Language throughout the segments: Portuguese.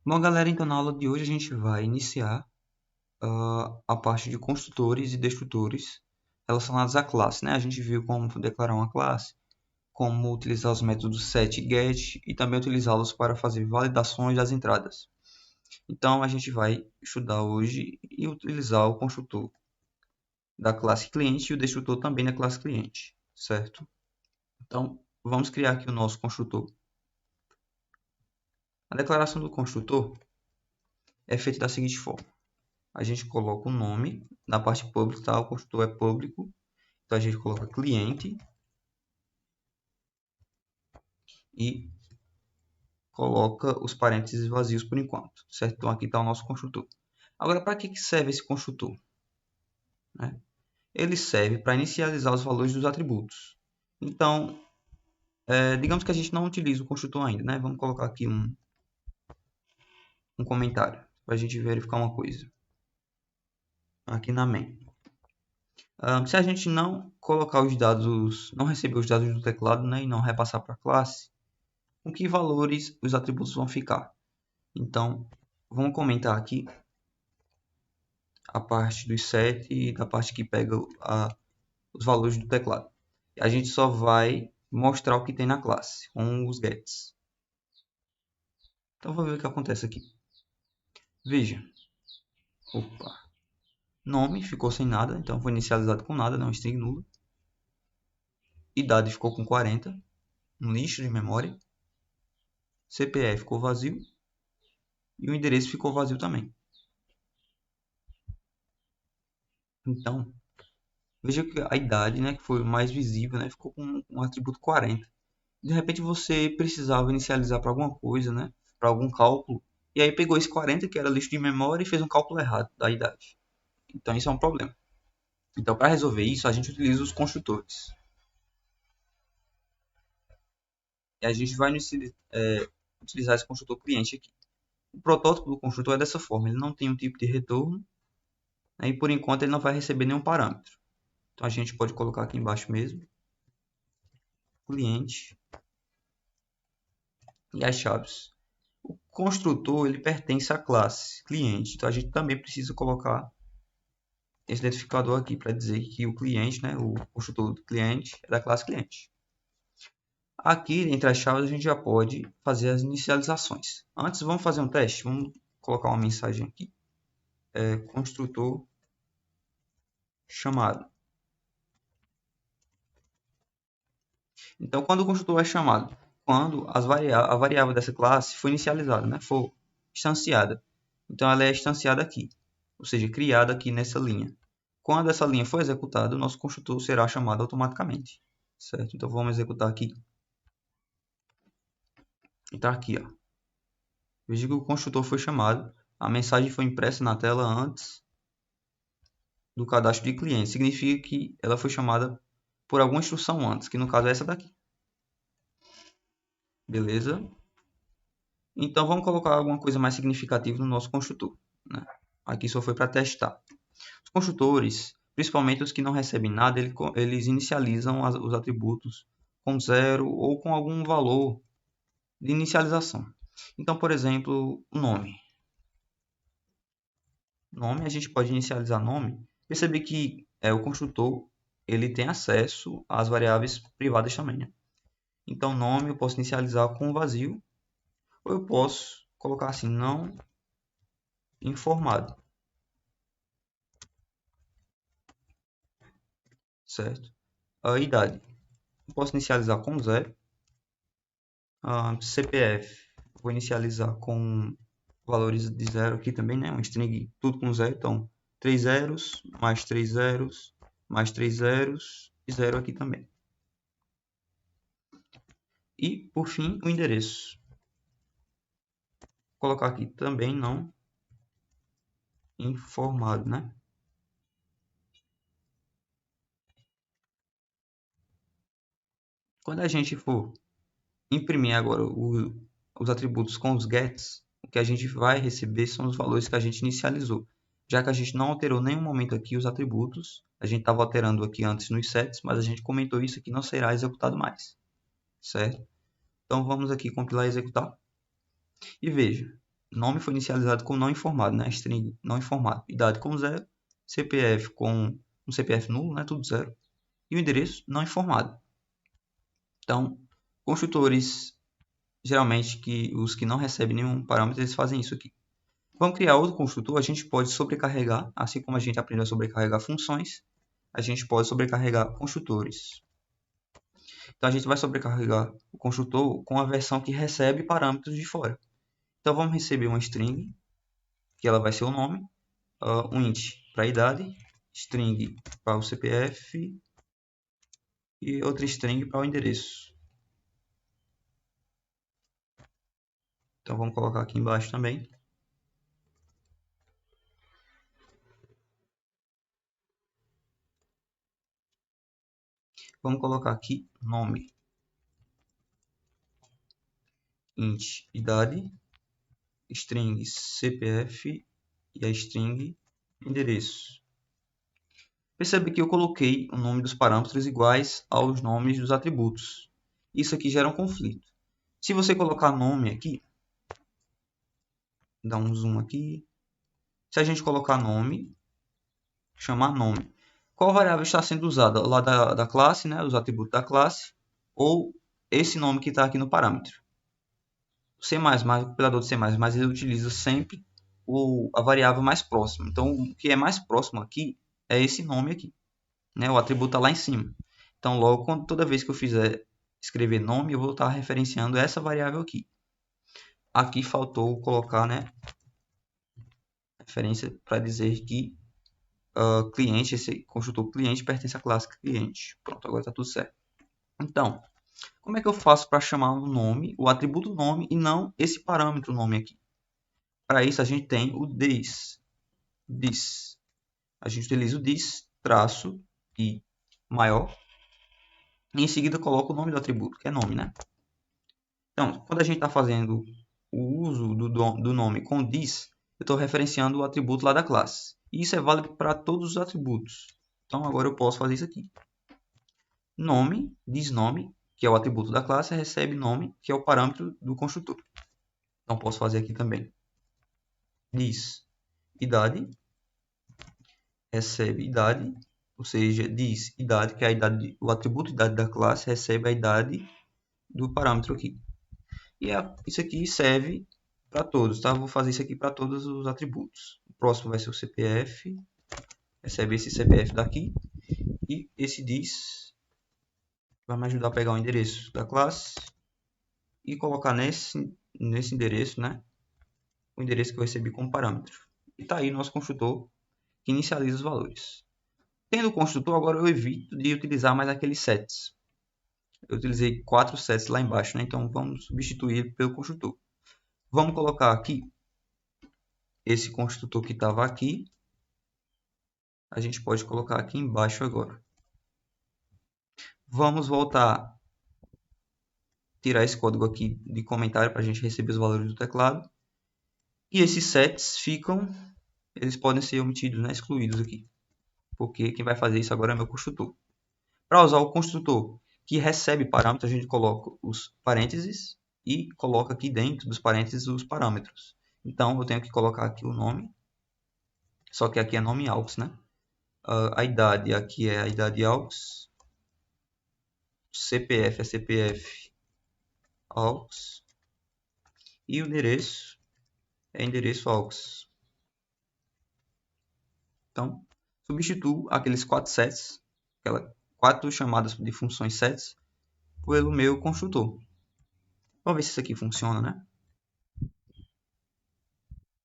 Bom, galera, então na aula de hoje a gente vai iniciar a parte de construtores e destrutores relacionados à classe, né? A gente viu como declarar uma classe, como utilizar os métodos set e get e também utilizá-los para fazer validações das entradas. Então a gente vai estudar hoje e utilizar o construtor da classe cliente e o destrutor também da classe cliente, certo? Então vamos criar aqui o nosso construtor. A declaração do construtor é feita da seguinte forma. A gente coloca o nome na parte pública, tá? O construtor é público, então a gente coloca cliente e coloca os parênteses vazios por enquanto, certo? Então aqui está o nosso construtor. Agora, para que serve esse construtor? Né? Ele serve para inicializar os valores dos atributos. Então, digamos que a gente não utiliza o construtor ainda, né? Vamos colocar aqui um comentário para a gente verificar uma coisa. Aqui na main. Se a gente não colocar os dados, não receber os dados do teclado, né, e não repassar para a classe, com que valores os atributos vão ficar? Então, vamos comentar aqui a parte dos set e da parte que pega os valores do teclado. A gente só vai mostrar o que tem na classe, com os gets. Então, vamos ver o que acontece aqui. Veja. Opa. Nome ficou sem nada, então foi inicializado com nada, não string nula. Idade ficou com 40, um lixo de memória. CPF ficou vazio. E o endereço ficou vazio também. Então, veja que a idade, né, que foi mais visível, né, ficou com um atributo 40. De repente você precisava inicializar para alguma coisa, né, para algum cálculo, e aí pegou esse 40, que era lixo de memória, e fez um cálculo errado da idade. Então isso é um problema. Então, para resolver isso, a gente utiliza os construtores. E a gente vai utilizar esse construtor cliente aqui. O protótipo do construtor é dessa forma, ele não tem um tipo de retorno, né, e por enquanto ele não vai receber nenhum parâmetro. Então a gente pode colocar aqui embaixo mesmo, cliente e as chaves. O construtor ele pertence à classe cliente, então a gente também precisa colocar esse identificador aqui para dizer que o cliente, né, o construtor do cliente é da classe cliente. Aqui, entre as chaves, a gente já pode fazer as inicializações. Antes, vamos fazer um teste. Vamos colocar uma mensagem aqui. Construtor chamado. Então, quando o construtor é chamado, quando a variável dessa classe for inicializada, né, for instanciada. Então, ela é instanciada aqui, ou seja, criada aqui nessa linha. Quando essa linha for executada, o nosso construtor será chamado automaticamente. Certo? Então, vamos executar aqui. E está aqui. Ó. Veja que o construtor foi chamado. A mensagem foi impressa na tela antes do cadastro de cliente. Significa que ela foi chamada por alguma instrução antes, que no caso é essa daqui. Beleza? Então, vamos colocar alguma coisa mais significativa no nosso construtor. Né? Aqui só foi para testar. Os construtores, principalmente os que não recebem nada, eles inicializam os atributos com zero ou com algum valor de inicialização. Então, por exemplo, o nome. Nome, a gente pode inicializar nome. Perceber que o construtor ele tem acesso às variáveis privadas também. Né? Então, nome eu posso inicializar com vazio, ou eu posso colocar assim, não informado. Certo? A idade. Eu posso inicializar com 0. CPF. Vou inicializar com valores de 0 aqui também, né? Um string tudo com 0. Então, 3 zeros, mais 3 zeros, mais 3 zeros e 0 aqui também. E, por fim, o endereço. Vou colocar aqui também não informado, né? Quando a gente for imprimir agora os atributos com os gets, o que a gente vai receber são os valores que a gente inicializou. Já que a gente não alterou em nenhum momento aqui os atributos, a gente estava alterando aqui antes nos sets, mas a gente comentou isso aqui não será executado mais. Certo? Então vamos aqui compilar e executar. E veja, nome foi inicializado com não informado, né? String não informado. Idade com 0, CPF com um CPF nulo, né? Tudo 0. E o endereço não informado. Então, construtores, geralmente os que não recebem nenhum parâmetro, eles fazem isso aqui. Vamos criar outro construtor, a gente pode sobrecarregar, assim como a gente aprendeu a sobrecarregar funções, a gente pode sobrecarregar construtores. Então, a gente vai sobrecarregar o construtor com a versão que recebe parâmetros de fora. Então, vamos receber uma string, que ela vai ser o nome, um int para a idade, string para o CPF e outra string para o endereço. Então, vamos colocar aqui embaixo também. Vamos colocar aqui nome, int idade, string CPF e a string endereço. Percebe que eu coloquei o nome dos parâmetros iguais aos nomes dos atributos. Isso aqui gera um conflito. Se você colocar nome aqui, dá um zoom aqui. Se a gente colocar nome, chamar nome, qual variável está sendo usada? Lá da classe, né, os atributos da classe, ou esse nome que está aqui no parâmetro. O C++, o compilador do C++, ele utiliza sempre a variável mais próxima. Então, o que é mais próximo aqui é esse nome aqui, né? O atributo está lá em cima. Então, logo, toda vez que eu fizer escrever nome, eu vou estar referenciando essa variável aqui. Aqui faltou colocar, né, referência para dizer que cliente, esse construtor cliente pertence à classe cliente. Pronto, agora está tudo certo. Então, como é que eu faço para chamar o nome, o atributo nome, e não esse parâmetro nome aqui? Para isso, a gente tem o this. A gente utiliza o this, traço e maior. E em seguida, coloca o nome do atributo, que é nome, né? Então, quando a gente está fazendo o uso do nome com this, eu estou referenciando o atributo lá da classe. E isso é válido para todos os atributos. Então, agora eu posso fazer isso aqui. Nome, thisNome, que é o atributo da classe, recebe nome, que é o parâmetro do construtor. Então, posso fazer aqui também. This idade, recebe idade, ou seja, this idade, que é a idade, o atributo idade da classe, recebe a idade do parâmetro aqui. E isso aqui serve para todos, tá? Vou fazer isso aqui para todos os atributos. O próximo vai ser o CPF, recebe esse CPF daqui, e esse this vai me ajudar a pegar o endereço da classe e colocar nesse endereço, né, o endereço que eu recebi como parâmetro. E está aí nosso construtor que inicializa os valores. Tendo o construtor, agora eu evito de utilizar mais aqueles sets. Eu utilizei 4 sets lá embaixo, né? Então vamos substituir pelo construtor. Vamos colocar aqui esse construtor que estava aqui. A gente pode colocar aqui embaixo agora. Vamos voltar, tirar esse código aqui de comentário para a gente receber os valores do teclado. E esses sets eles podem ser omitidos, né? Excluídos aqui. Porque quem vai fazer isso agora é meu construtor. Para usar o construtor que recebe parâmetros, a gente coloca os parênteses e coloca aqui dentro dos parênteses os parâmetros. Então, eu tenho que colocar aqui o nome, só que aqui é nome aux, né? A idade aqui é a idade aux. CPF é CPF aux. E o endereço é endereço aux. Então, substituo aqueles 4 sets, 4 chamadas de funções sets, pelo meu construtor. Vamos ver se isso aqui funciona, né?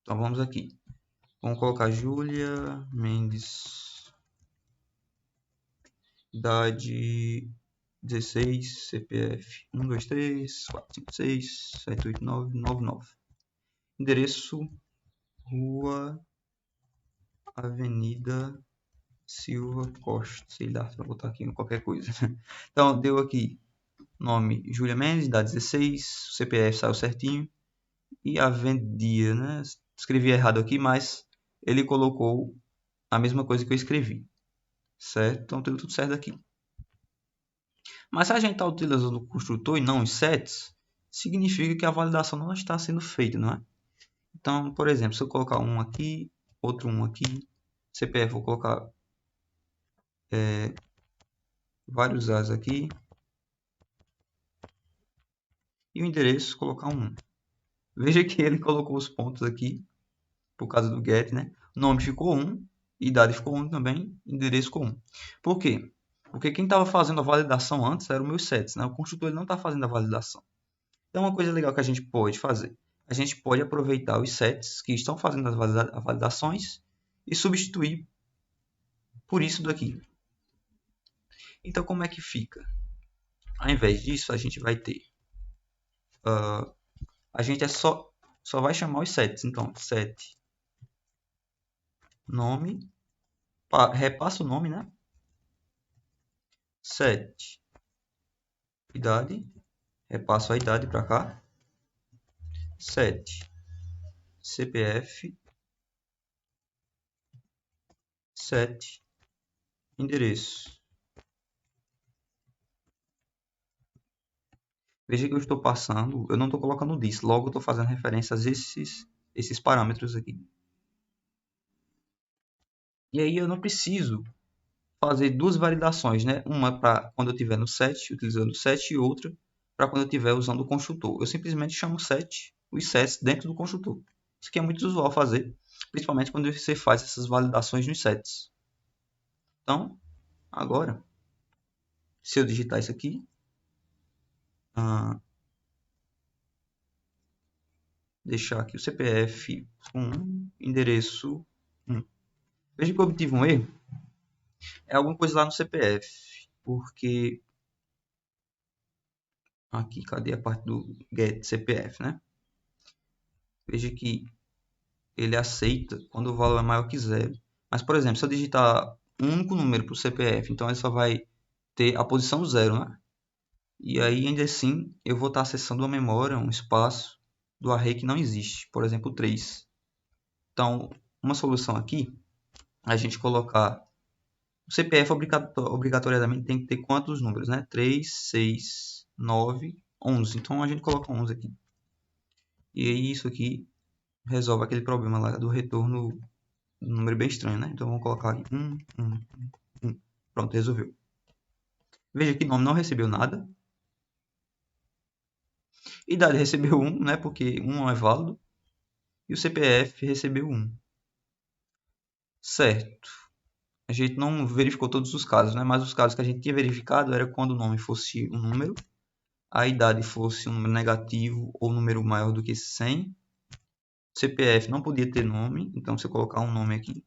Então vamos aqui. Vamos colocar Júlia Mendes. Idade 16, CPF 1, 2, 3, 4, 5, 6, 7, 8, 9, 9, 9. Endereço Rua Avenida Silva Costa. Sei lá, vou botar aqui qualquer coisa. Então deu aqui nome Júlia Mendes, idade 16, CPF saiu certinho. E Avenida, né? Escrevi errado aqui, mas ele colocou a mesma coisa que eu escrevi. Certo? Então deu tudo certo aqui. Mas se a gente está utilizando o construtor e não os sets, significa que a validação não está sendo feita, não é? Então, por exemplo, se eu colocar um aqui, outro um aqui, CPF vou colocar vários As aqui, e o endereço colocar um 1. Veja que ele colocou os pontos aqui, por causa do get, né? O nome ficou 1, idade ficou 1 também, endereço ficou 1. Por quê? Porque quem estava fazendo a validação antes eram meus sets, né? O construtor ele não está fazendo a validação. Então, uma coisa legal que a gente pode fazer, a gente pode aproveitar os sets que estão fazendo as validações e substituir por isso daqui. Então, como é que fica? Ao invés disso, a gente vai ter... a gente só vai chamar os sets. Então, set nome, repassa o nome, né? Set idade, repasso a idade para cá. Set CPF, set endereço. Veja que eu estou passando, eu não estou colocando this, logo eu estou fazendo referência a esses parâmetros aqui. E aí eu não preciso fazer duas validações, né? Uma para quando eu estiver no set, utilizando o set, e outra para quando eu estiver usando o construtor. Eu simplesmente chamo set, os sets dentro do construtor. Isso aqui é muito usual fazer, principalmente quando você faz essas validações nos sets. Então, agora, se eu digitar isso aqui, deixar aqui o CPF com endereço 1. Veja que eu obtive um erro. É alguma coisa lá no CPF, porque aqui, cadê a parte do get CPF, né? Veja que ele aceita quando o valor é maior que 0. Mas, por exemplo, se eu digitar um único número para o CPF, então ele só vai ter a posição 0, né? E aí, ainda assim, eu vou estar acessando uma memória, um espaço do array que não existe, por exemplo, 3. Então, uma solução aqui, a gente colocar o CPF obrigatoriamente tem que ter quantos números, né? 3, 6, 9, 11. Então, a gente coloca 11 aqui. E aí, isso aqui resolve aquele problema lá do retorno do número bem estranho, né? Então, vamos colocar aqui 1, 1, 1. Pronto, resolveu. Veja que nome não recebeu nada. Idade recebeu 1, né? Porque 1 não é válido. E o CPF recebeu 1. Certo. A gente não verificou todos os casos, né? Mas os casos que a gente tinha verificado era quando o nome fosse um número, a idade fosse um número negativo ou um número maior do que 100. CPF não podia ter nome, então se eu colocar um nome aqui.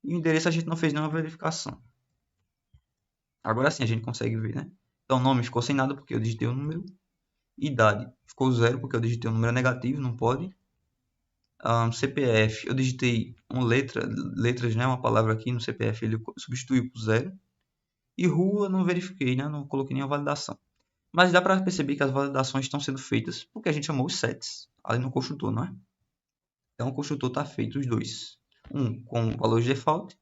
E o endereço a gente não fez nenhuma verificação. Agora sim a gente consegue ver, né? Então nome ficou sem nada porque eu digitei o número. Idade ficou 0 porque eu digitei o número negativo, não pode. CPF, eu digitei uma letras, né? Uma palavra aqui no CPF, ele substituiu por 0. E rua não verifiquei, né? Não coloquei nenhuma validação. Mas dá para perceber que as validações estão sendo feitas porque a gente chamou os sets ali no construtor, não é? Então o construtor está feito os dois. Um com valores de default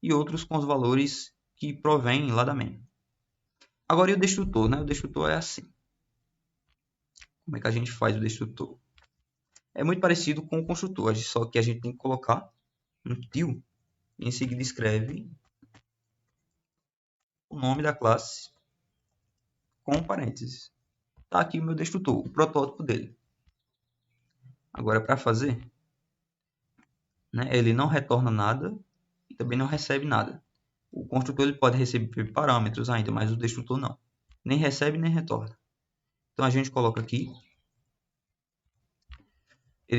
e outros com os valores que provêm lá da main. Agora e o destrutor, né? O destrutor é assim. Como é que a gente faz o destrutor? É muito parecido com o construtor, só que a gente tem que colocar um til e em seguida escreve o nome da classe com parênteses. Está aqui o meu destrutor, o protótipo dele. Agora para fazer, né, ele não retorna nada e também não recebe nada. O construtor ele pode receber parâmetros ainda, mas o destrutor não. Nem recebe nem retorna. Então a gente coloca aqui. A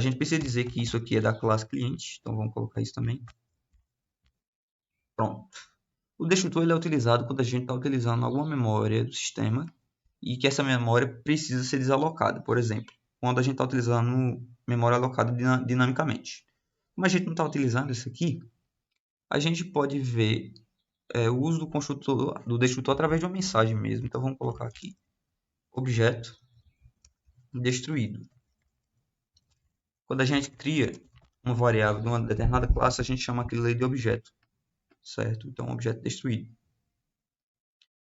gente precisa dizer que isso aqui é da classe cliente. Então vamos colocar isso também. Pronto. O destrutor ele é utilizado quando a gente está utilizando alguma memória do sistema e que essa memória precisa ser desalocada. Por exemplo, quando a gente está utilizando memória alocada dinamicamente. Como a gente não está utilizando isso aqui, a gente pode ver o uso do construtor, do destrutor através de uma mensagem mesmo. Então vamos colocar aqui objeto destruído. Quando a gente cria uma variável de uma determinada classe, a gente chama aquilo de objeto, certo? Então objeto destruído.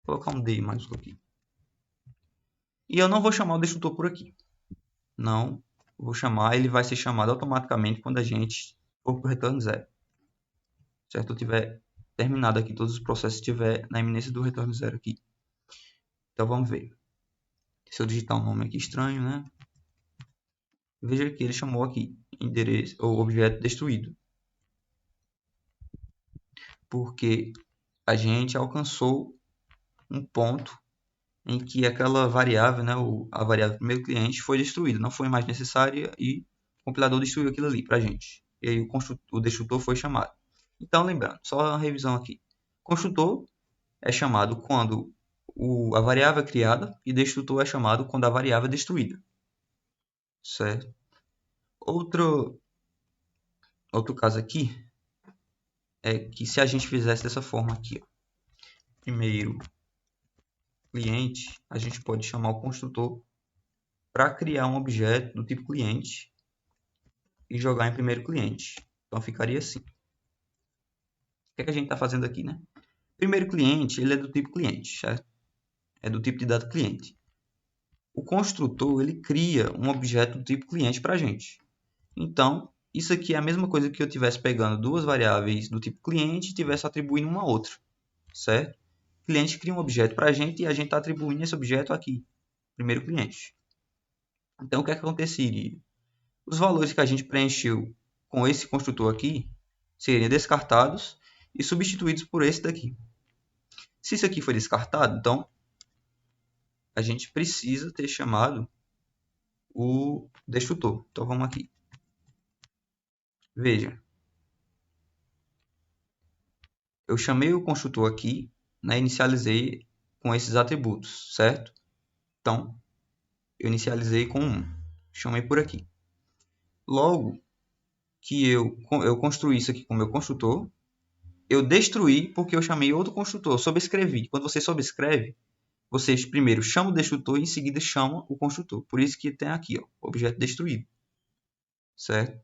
Vou colocar um D maiúsculo aqui. E eu não vou chamar o destrutor por aqui. Não vou chamar, ele vai ser chamado automaticamente quando a gente for para o retorno zero. Certo? Eu tiver terminado aqui todos os processos, estiver na iminência do retorno zero aqui. Então vamos ver. Se eu digitar um nome aqui estranho, né? Veja que ele chamou aqui endereço ou objeto destruído. Porque a gente alcançou um ponto em que aquela variável, né, a variável do primeiro cliente foi destruída, não foi mais necessária e o compilador destruiu aquilo ali para a gente. E aí o destrutor foi chamado. Então, lembrando, só uma revisão aqui. Construtor é chamado quando a variável é criada e destrutor é chamado quando a variável é destruída. Certo? Outro caso aqui é que se a gente fizesse dessa forma aqui, ó, primeiro cliente, a gente pode chamar o construtor para criar um objeto do tipo cliente e jogar em primeiro cliente. Então ficaria assim. O que é que a gente está fazendo aqui, né? Primeiro cliente, ele é do tipo cliente, certo? É do tipo de dado cliente. O construtor, ele cria um objeto do tipo cliente para a gente. Então, isso aqui é a mesma coisa que eu estivesse pegando duas variáveis do tipo cliente e estivesse atribuindo uma a outra, certo? O cliente cria um objeto para a gente e a gente está atribuindo esse objeto aqui, primeiro cliente. Então, o que é que aconteceria? Os valores que a gente preencheu com esse construtor aqui seriam descartados e substituídos por esse daqui. Se isso aqui foi descartado, então a gente precisa ter chamado o destrutor. Então vamos aqui. Veja, eu chamei o construtor aqui, né, inicializei com esses atributos, certo? Então, eu inicializei com 1, chamei por aqui. Logo que eu construí isso aqui com o meu construtor, eu destruí porque eu chamei outro construtor, sobrescrevi. Quando você sobrescreve, vocês primeiro chamam o destrutor e em seguida chamam o construtor. Por isso que tem aqui, ó, objeto destruído. Certo?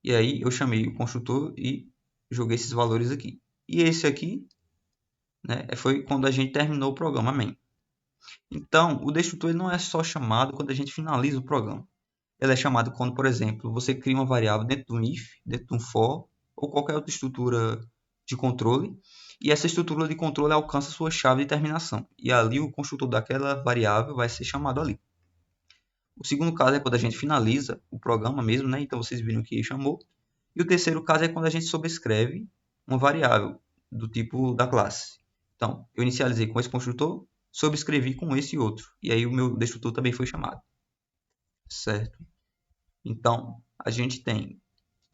E aí eu chamei o construtor e joguei esses valores aqui. E esse aqui, né, foi quando a gente terminou o programa main. Então, o destrutor ele não é só chamado quando a gente finaliza o programa. Ele é chamado quando, por exemplo, você cria uma variável dentro de um if, dentro de um for, ou qualquer outra estrutura de controle, e essa estrutura de controle alcança sua chave de terminação. E ali o construtor daquela variável vai ser chamado ali. O segundo caso é quando a gente finaliza o programa mesmo, né? Então vocês viram que chamou. E o terceiro caso é quando a gente sobrescreve uma variável do tipo da classe. Então, eu inicializei com esse construtor, sobrescrevi com esse outro. E aí o meu destrutor também foi chamado. Certo? Então, a gente tem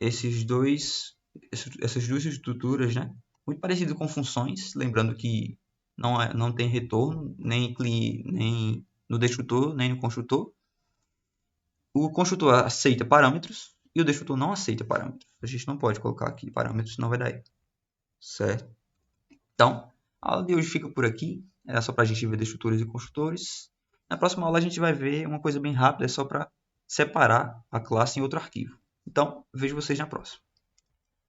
essas duas estruturas, né? Muito parecido com funções, lembrando que não tem retorno nem no destrutor, nem no construtor. O construtor aceita parâmetros e o destrutor não aceita parâmetros. A gente não pode colocar aqui parâmetros, senão vai dar erro. Certo? Então, a aula de hoje fica por aqui. Era só para a gente ver destrutores e construtores. Na próxima aula a gente vai ver uma coisa bem rápida, é só para separar a classe em outro arquivo. Então, vejo vocês na próxima.